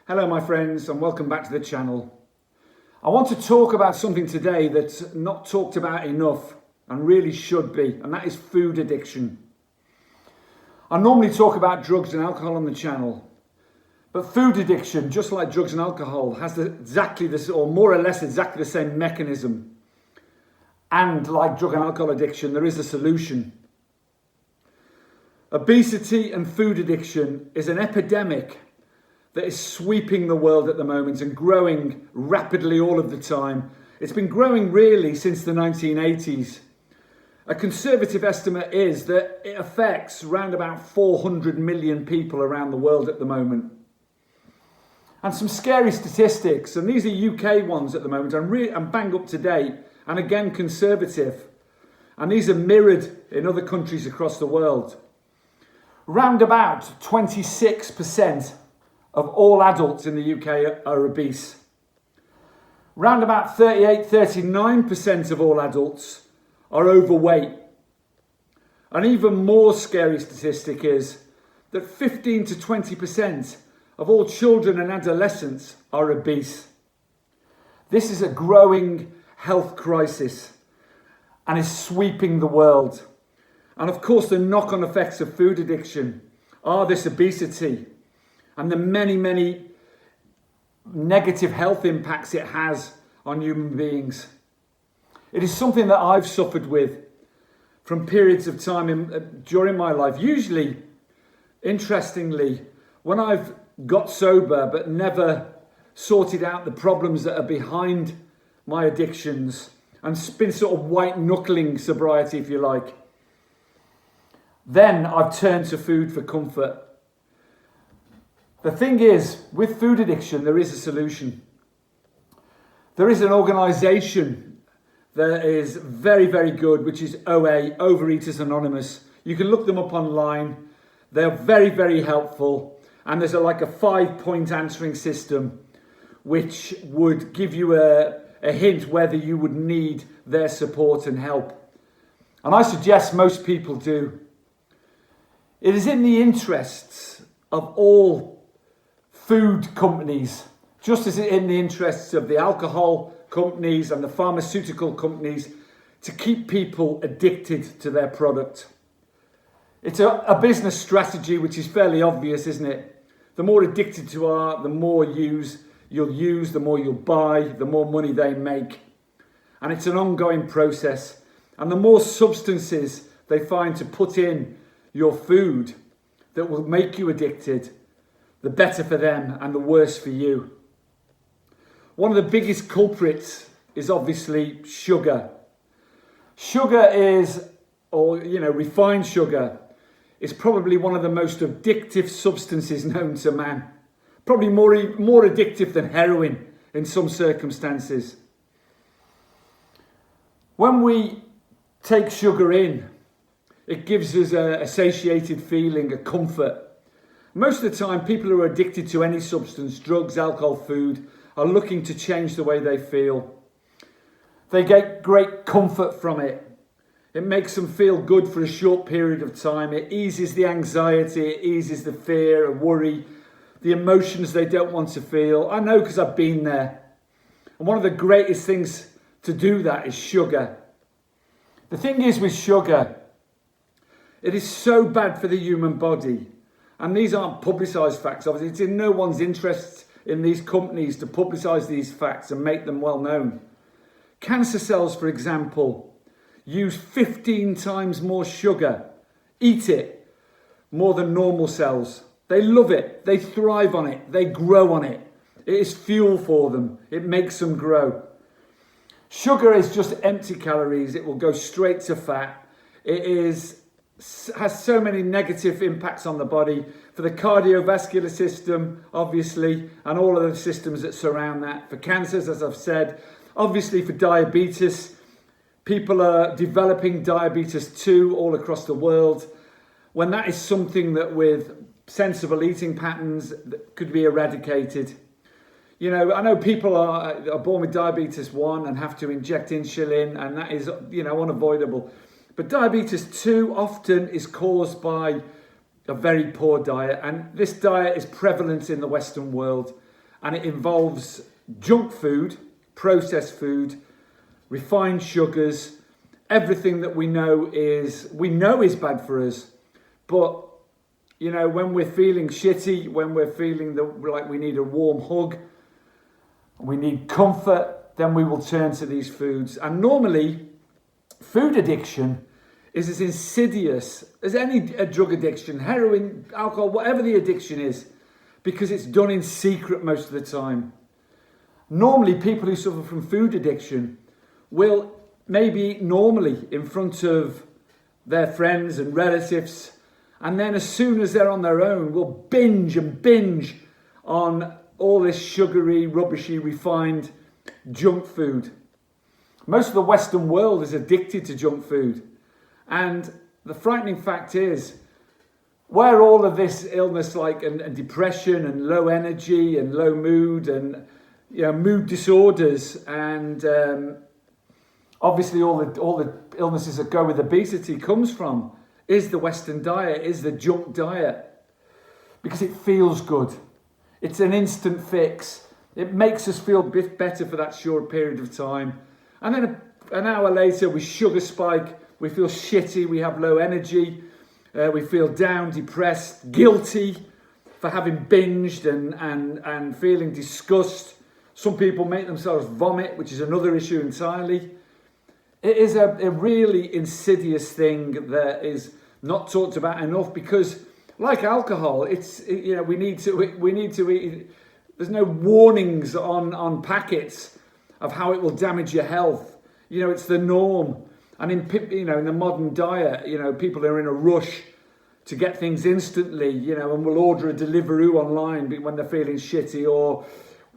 Hello my friends and welcome back to the channel. I want to talk about something today that's not talked about enough and really should be, and that is food addiction. I normally talk about drugs and alcohol on the channel, but food addiction, just like drugs and alcohol, has exactly this, or more or less exactly the same mechanism. And like drug and alcohol addiction, there is a solution. Obesity and food addiction is an epidemic that is sweeping the world at the moment and growing rapidly all of the time. It's been growing really since the 1980s. A conservative estimate is that it affects around about 400 million people around the world at the moment. And some scary statistics, and these are UK ones at the moment, and bang up to date, and again conservative. And these are mirrored in other countries across the world. Round about 26% of all adults in the UK are obese. Round about 39% of all adults are overweight. An even more scary statistic is that 15 to 20% of all children and adolescents are obese. This is a growing health crisis and is sweeping the world. And of course, the knock-on effects of food addiction are this obesity and the many, many negative health impacts it has on human beings. It is something that I've suffered with from periods of time during my life. Usually, interestingly, when I've got sober but never sorted out the problems that are behind my addictions and been sort of white-knuckling sobriety, if you like, then I've turned to food for comfort. The thing is, with food addiction, there is a solution. There is an organisation that is very, very good, which is OA, Overeaters Anonymous. You can look them up online. They're very, very helpful. And there's like a 5-point answering system, which would give you a hint whether you would need their support and help. And I suggest most people do. It is in the interests of all food companies, just as in the interests of the alcohol companies and the pharmaceutical companies, to keep people addicted to their product. It's a business strategy which is fairly obvious, isn't it? The more addicted you are, the more you'll use, the more you'll buy, the more money they make. And it's an ongoing process. And the more substances they find to put in your food that will make you addicted, the better for them and the worse for you. One of the biggest culprits is obviously sugar. Sugar is, refined sugar is probably one of the most addictive substances known to man. Probably more addictive than heroin in some circumstances. When we take sugar in, it gives us a satiated feeling, a comfort. Most of the time, people who are addicted to any substance, drugs, alcohol, food, are looking to change the way they feel. They get great comfort from it. It makes them feel good for a short period of time. It eases the anxiety, it eases the fear and worry, the emotions they don't want to feel. I know because I've been there. And one of the greatest things to do that is sugar. The thing is with sugar, it is so bad for the human body. And these aren't publicised facts, obviously. It's in no one's interest in these companies to publicise these facts and make them well known. Cancer cells, for example, use 15 times more sugar, eat it, more than normal cells. They love it, they thrive on it, they grow on it. It is fuel for them, it makes them grow. Sugar is just empty calories, it will go straight to fat. Has so many negative impacts on the body for the cardiovascular system, obviously, and all of the systems that surround that. For cancers, as I've said, obviously for diabetes, people are developing diabetes too all across the world, when that is something that with sensible eating patterns that could be eradicated. You know, I know people are born with diabetes 1 and have to inject insulin, and that is, unavoidable. But diabetes 2 often is caused by a very poor diet, and this diet is prevalent in the Western world. and it involves junk food, processed food, refined sugars, everything that we know is bad for us. But you know, when we're feeling shitty, when we're feeling like we need a warm hug, we need comfort, then we will turn to these foods. And normally, food addiction is as insidious as any drug addiction, heroin, alcohol, whatever the addiction is, because it's done in secret most of the time. Normally, people who suffer from food addiction will maybe eat normally in front of their friends and relatives, and then as soon as they're on their own, will binge on all this sugary, rubbishy, refined junk food. Most of the Western world is addicted to junk food. And the frightening fact is, where all of this illness and depression and low energy and low mood and mood disorders and obviously all the illnesses that go with obesity comes from, is the Western diet, is the junk diet. Because it feels good. It's an instant fix. It makes us feel a bit better for that short period of time. And then an hour later, we sugar spike, we feel shitty, we have low energy, we feel down, depressed, guilty for having binged and feeling disgust. Some people make themselves vomit, which is another issue entirely. It is a really insidious thing that is not talked about enough because, like alcohol, we need to eat. There's no warnings on packets of how it will damage your health. It's the norm. And in the modern diet, people are in a rush to get things instantly, and will order a Deliveroo online when they're feeling shitty or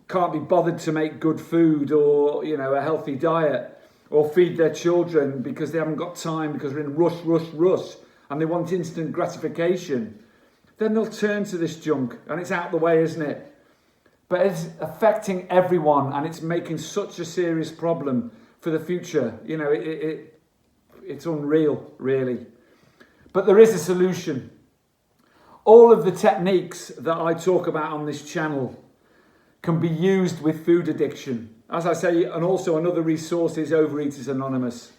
can't be bothered to make good food or a healthy diet. Or feed their children because they haven't got time, because they're in rush, and they want instant gratification. Then they'll turn to this junk, and it's out the way, isn't it? But it's affecting everyone, and it's making such a serious problem for the future. It's unreal, really. But there is a solution. All of the techniques that I talk about on this channel can be used with food addiction. As I say, and also another resource is Overeaters Anonymous.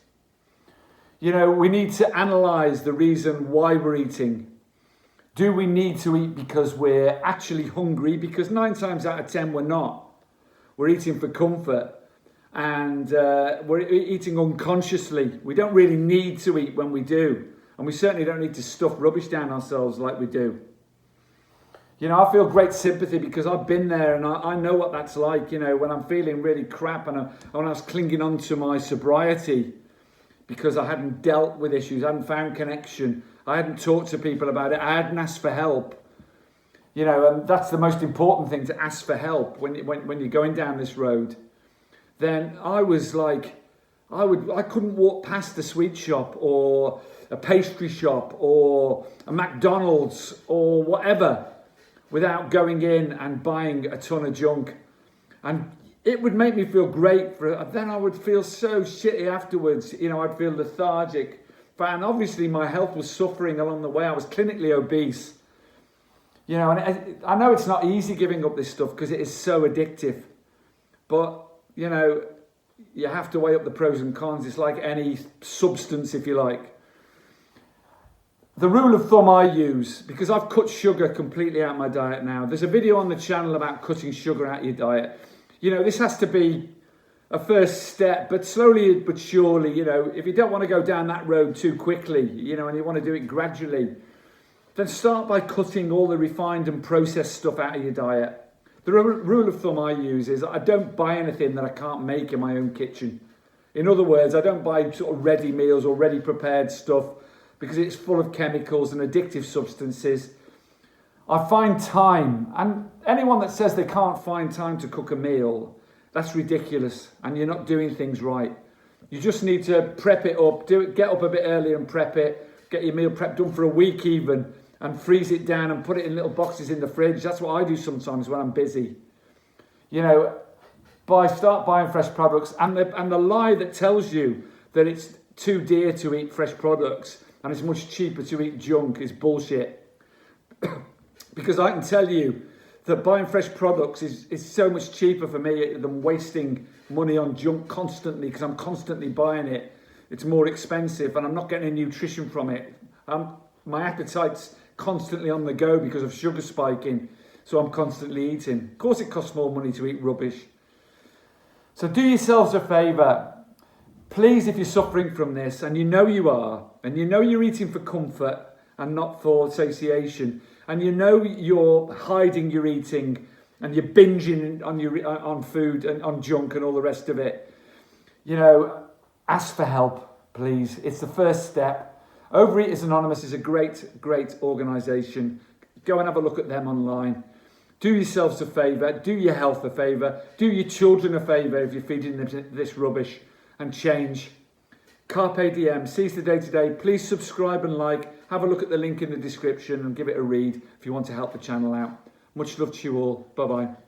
We need to analyse the reason why we're eating. Do we need to eat because we're actually hungry? Because 9 times out of 10 we're not. We're eating for comfort and we're eating unconsciously. We don't really need to eat when we do. And we certainly don't need to stuff rubbish down ourselves like we do. I feel great sympathy because I've been there and I know what that's like, when I'm feeling really crap and when I was clinging on to my sobriety because I hadn't dealt with issues, I hadn't found connection, I hadn't talked to people about it, I hadn't asked for help. And that's the most important thing, to ask for help when you're going down this road. Then I was like, I couldn't walk past a sweet shop or a pastry shop or a McDonald's or whatever without going in and buying a ton of junk. And it would make me feel great, then I would feel so shitty afterwards. I'd feel lethargic. And obviously my health was suffering along the way. I was clinically obese. And I know it's not easy giving up this stuff because it is so addictive. But, you have to weigh up the pros and cons. It's like any substance, if you like. The rule of thumb I use, because I've cut sugar completely out of my diet now. There's a video on the channel about cutting sugar out of your diet. This has to be a first step, but slowly but surely, if you don't want to go down that road too quickly, and you want to do it gradually, then start by cutting all the refined and processed stuff out of your diet. The rule of thumb I use is I don't buy anything that I can't make in my own kitchen. In other words, I don't buy sort of ready meals or ready prepared stuff because it's full of chemicals and addictive substances. I find time, and anyone that says they can't find time to cook a meal, that's ridiculous, and you're not doing things right. You just need to prep it up, get up a bit earlier and prep it, get your meal prep done for a week even, and freeze it down and put it in little boxes in the fridge. That's what I do sometimes when I'm busy. Start buying fresh products, and the lie that tells you that it's too dear to eat fresh products and it's much cheaper to eat junk is bullshit. Because I can tell you that buying fresh products is so much cheaper for me than wasting money on junk constantly, because I'm constantly buying it. It's more expensive and I'm not getting any nutrition from it. My appetite's constantly on the go because of sugar spiking, so I'm constantly eating. Of course it costs more money to eat rubbish. So do yourselves a favour. Please, if you're suffering from this, and you know you are, and you know you're eating for comfort and not for satiation, and you know you're hiding your eating and you're binging on food and on junk and all the rest of it, ask for help, please. It's the first step. Overeaters Anonymous is a great organisation. Go and have a look at them online. Do yourselves a favour, do your health a favour, do your children a favour if you're feeding them this rubbish, and change. Carpe diem, seize the day today. Please subscribe and like. Have a look at the link in the description and give it a read if you want to help the channel out. Much love to you all. Bye-bye.